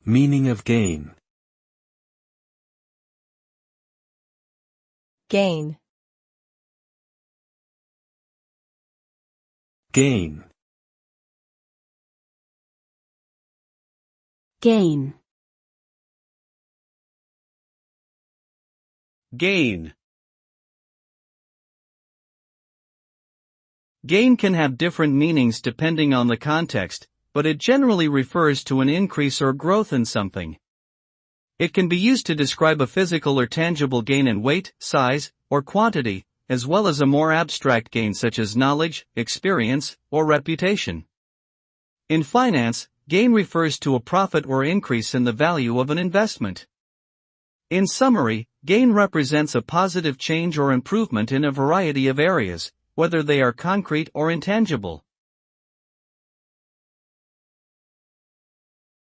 Meaning of gain. Gain. Gain. Gain. Gain. Gain can have different meanings depending on the context, but it generally refers to an increase or growth in something. It can be used to describe a physical or tangible gain in weight, size, or quantity, as well as a more abstract gain such as knowledge, experience, or reputation. In finance, gain refers to a profit or increase in the value of an investment. In summary, gain represents a positive change or improvement in a variety of areas, whether they are concrete or intangible.